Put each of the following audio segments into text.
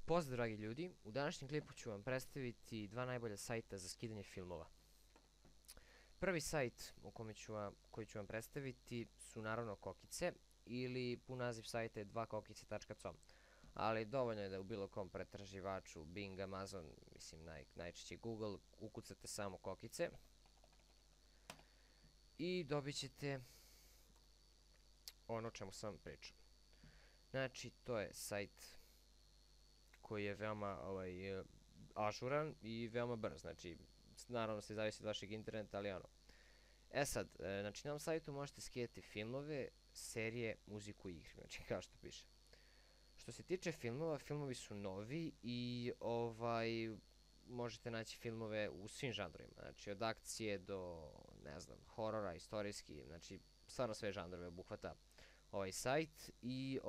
Pozdrav dragi ljudi, u današnjem klipu ću vam predstaviti dva najbolja sajta za skidanje filmova. Prvi sajt koji ću vam predstaviti su naravno Kokice, ili pun naziv sajta je dvakokice.com, ali dovoljno je da u bilo kom pretraživaču, Bing, Amazon, mislim najčešće Google, ukucate samo Kokice i dobit ćete ono o čemu sam vam pričao. Znači, to je sajt koji je veoma ažuran i veoma brz, znači naravno se zavisi od vašeg interneta, ali ono. Sad, znači na ovom sajtu možete skidati filmove, serije, muziku i igre, znači kao što piše. Što se tiče filmova, filmovi su novi i možete naći filmove u svim žanrovima, znači od akcije do, ne znam, horora, istorijski, znači stvarno sve žanrove obuhvata ovaj sajt i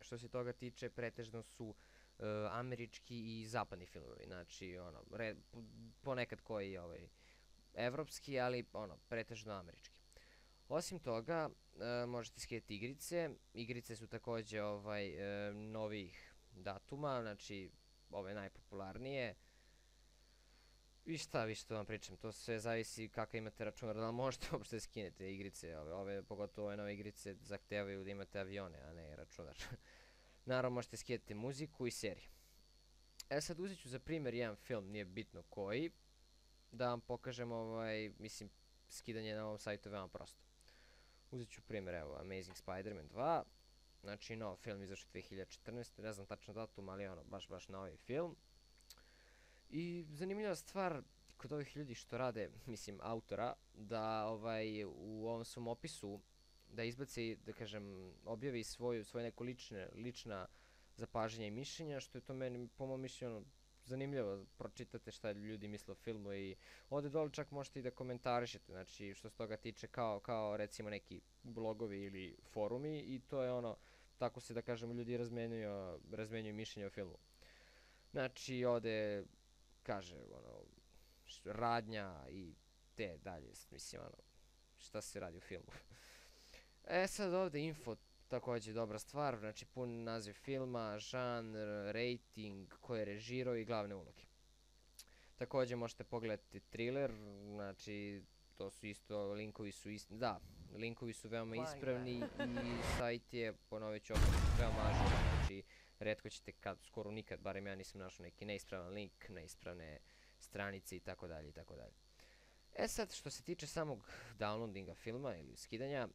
što se toga tiče, pretežno su američki i zapadni filmovi, znači ono, ponekad koji evropski, ali ono, pretežno američki. Osim toga, možete skidati igrice. Igrice su takođe novih datuma, znači ove najpopularnije. I šta više to vam pričam, to sve zavisi kakav imate računar, da li možete uopšte skinete igrice, pogotovo ove nove igrice zahtevaju da imate avione, a ne računar. Naravno možete skidati muziku i serije. Sad uzet ću za primjer jedan film, nije bitno koji, da vam pokažem mislim, skidanje na ovom sajtu je veoma prosto. Uzet ću primjer, evo, Amazing Spider-Man 2, znači nov film izašao 2014, ne znam tačno datum, ali ono, baš novi film. I zanimljiva stvar kod ovih ljudi što rade, mislim, autora, da u ovom svom opisu da izbaci, da kažem, objavi svoje neko lična zapažanja i mišljenja, što je to meni, po mom mišljenju, zanimljivo, pročitate šta ljudi misle o filmu i ovde dole čak možete i da komentarišete, znači što se toga tiče kao recimo neki blogovi ili forumi i to je ono, tako se da kažemo ljudi razmenjuju mišljenja o filmu. Znači ovde kaže ono, radnja i te dalje, mislim ono, šta se radi u filmu. Sad ovde info, takođe dobra stvar, znači pun naziv filma, žanr, rating, ko je režirao i glavne uloge. Takođe možete pogledati thriller, znači to su isto, linkovi su veoma ispravni i sajt je, ponovit ću opet, veoma ažuran, znači retko ćete skoro nikad, barem ja nisam našao neki neispravan link, neispravne stranice itd. Sad, što se tiče samog downloadinga filma ili skidanja,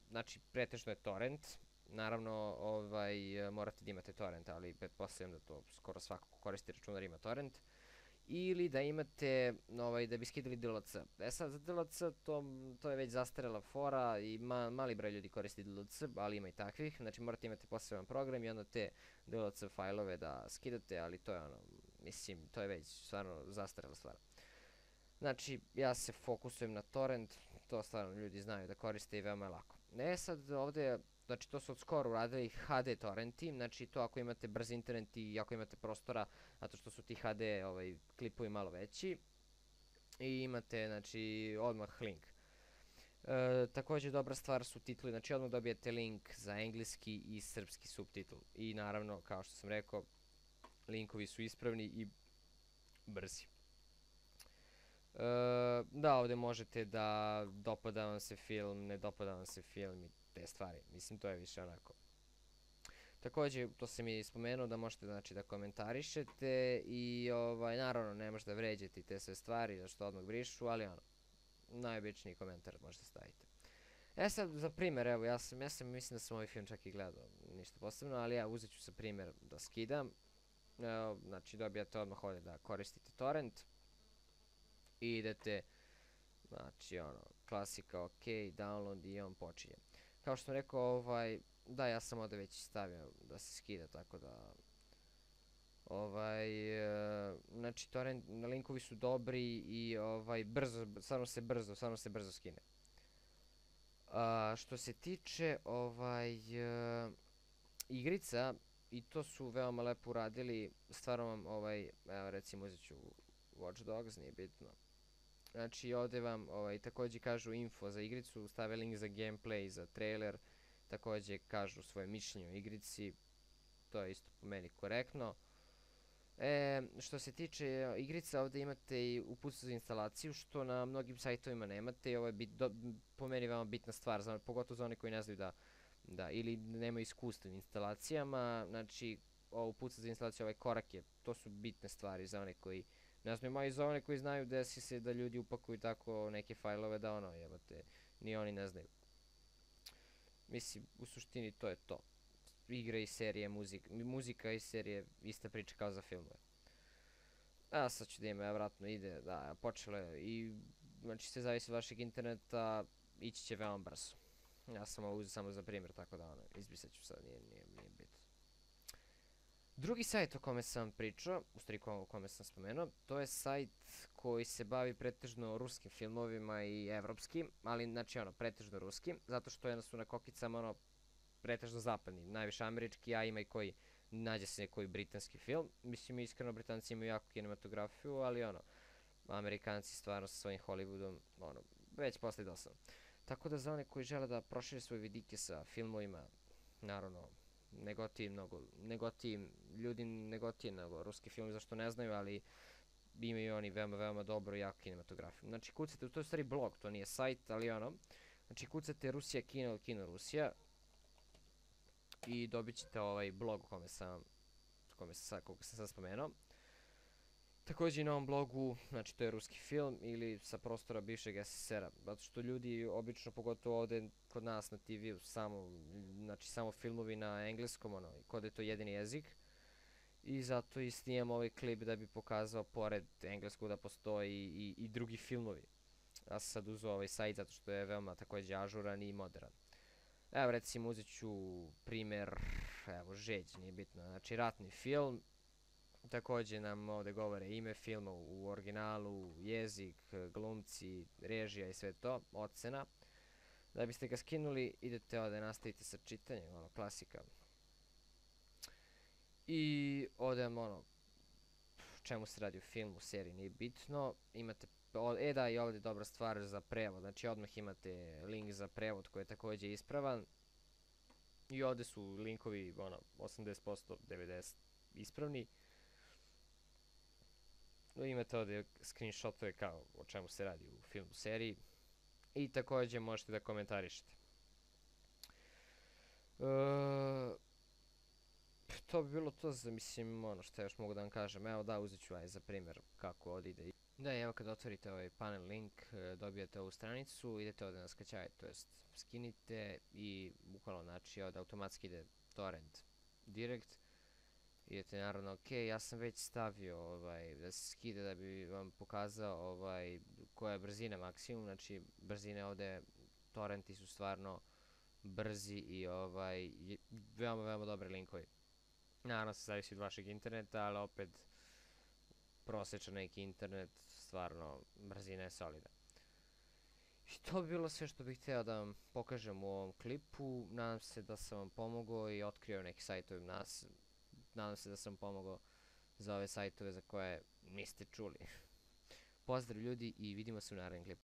znači pretežno je torrent, naravno morate da imate torrent, ali pretpostavljam da to skoro svako ko koristi računar ima torrent, ili da imate, da bi skidali DLC. Sad za DLC to je već zastarela fora i mali broj ljudi koristi DLC, ali ima i takvih, znači morate imati poseban program i onda te DLC fajlove da skidate, ali to je ono, mislim, to je već stvarno zastarela stvar. Znači, ja se fokusujem na torrent, to stvarno ljudi znaju da koriste i veoma je lako. Sad ovde, znači to su od skoro uradili HD torrenti, znači to ako imate brz internet i ako imate prostora, zato što su ti HD klipovi malo veći i imate, znači, odmah link. Takođe dobra stvar su tituli, znači odmah dobijete link za engleski i srpski subtitl i naravno, kao što sam rekao, linkovi su ispravni i brzi. Da, ovde možete da dopada vam se film, ne dopada vam se film i te stvari, mislim to je više onako. Takođe, to sam i spomenuo da možete, znači, da komentarišete i naravno ne možete da vređate te sve stvari, zašto odmah brišu, ali ono, najobičniji komentar možete staviti. Sad za primjer, evo, ja mislim da sam ovaj film čak i gledao, ništa posebno, ali ja uzet ću sa primjer da skidam, znači dobijate odmah ovde da koristite torrent i idete, znači ono, klasika, ok, download i on počinje. Kao što sam rekao, da, ja sam ovde već stavio da se skida, tako da, znači torrent, linkovi su dobri i brzo, stvarno se brzo skine. Što se tiče igrica, i to su veoma lepo uradili, stvarno vam evo recimo uzet ću Watch Dogs, nije bitno. Znači ovde vam takođe kažu info za igricu, stave link za gameplay, za trailer takođe kažu svoje mišljenje o igrici, to je isto po meni korektno. Što se tiče igrica, ovde imate i uputstvo za instalaciju, što na mnogim sajtovima nemate i ovo je po meni veoma bitna stvar, pogotovo za one koji ne znaju da ili nemaju iskustva u instalacijama, znači ovo uputstvo za instalaciju, ovaj korak je, to su bitne stvari za one koji ne znaju, a i za one koji znaju, desi se da ljudi upakuju tako neke fajlove da ono, jebate, ni oni ne znaju. Mislim, u suštini to je to. Igre i serije, muzika i serije, ista priča kao za filmove. A sad ću da ima, vratno ide, da, počelo je i, znači sve zavisi od vašeg interneta, ići će veoma brzo. Ja sam ovo uzeo samo za primjer, tako da ono, izbrisat ću sad, nije bitno. Drugi sajt o kome sam pričao, u stvari o kome sam spomenuo, to je sajt koji se bavi pretežno ruskim filmovima i evropskim, ali znači ono, pretežno ruskim, zato što su na kokicama ono, pretežno zapadni, najviše američki, a ima i koji, nađe se koji britanski film. Mislim, iskreno, Britanci imaju jako kinematografiju, ali ono, Amerikanci stvarno sa svojim Hollywoodom, ono, već posle dosadno. Tako da za one koji žele da prošire svoje vidike sa filmovima, naravno, ljudi negotijem nego ruski film, zašto ne znaju, ali imaju oni veoma dobro jako kinematografiju. Znači, kucate, to je stari blog, to nije sajt, ali ono, znači kucate Rusija kino ili kino Rusija, i dobit ćete ovaj blog koga sam sad spomenuo. Takođe i na ovom blogu, znači to je ruski film ili sa prostora bivšeg SSR-a, zato što ljudi obično, pogotovo ovde kod nas na TV-u, samo filmovi na engleskom, ono, kod je to jedini jezik. I zato i snimam ovaj klip da bi pokazao pored engleskog da postoji i drugi filmovi. Ja sam sad uzeo ovaj sajt zato što je veoma takođe ažuran i modern. Evo recimo uzet ću primer, evo Žeđ, nije bitno, znači ratni film, takođe nam ovde govore ime filma u originalu, jezik, glumci, režija i sve to, ocena. Da biste ga skinuli, idete ovde, nastavite sa čitanjem, ono, klasika. I ovde ono, čemu se radi u filmu, seriji, nije bitno, imate, da, i ovde je dobra stvar za prevod, znači odmah imate link za prevod koji je takođe ispravan. I ovde su linkovi, ono, 80%, 90% ispravni. Imate ovde screenshotove kao o čemu se radi u filmu, seriji. I takođe možete da komentarišete. To bi bilo to za, mislim, ono što još mogu da vam kažem. Evo da, uzet ću za primjer kako ovdje ide. Da, evo kad otvorite ovaj panel link, dobijate ovu stranicu, idete ovdje na skačaj, to jest skinite i bukvalno, znači ovdje automatski ide torrent direkt. Idete naravno, ok, ja sam već stavio da se skide da bi vam pokazao koja je brzina maksimum, znači brzine ovdje, torrenti su stvarno brzi i veoma dobri linkovi. Naravno se zavisi od vašeg interneta, ali opet prosječan neki internet, stvarno brzina je solida. I to bi bilo sve što bih hteo da vam pokažem u ovom klipu. Nadam se da sam vam pomogao i otkrio neki sajtove nadam se da sam pomogao za ove sajtove za koje niste čuli. Pozdrav ljudi i vidimo se u narednom klipu.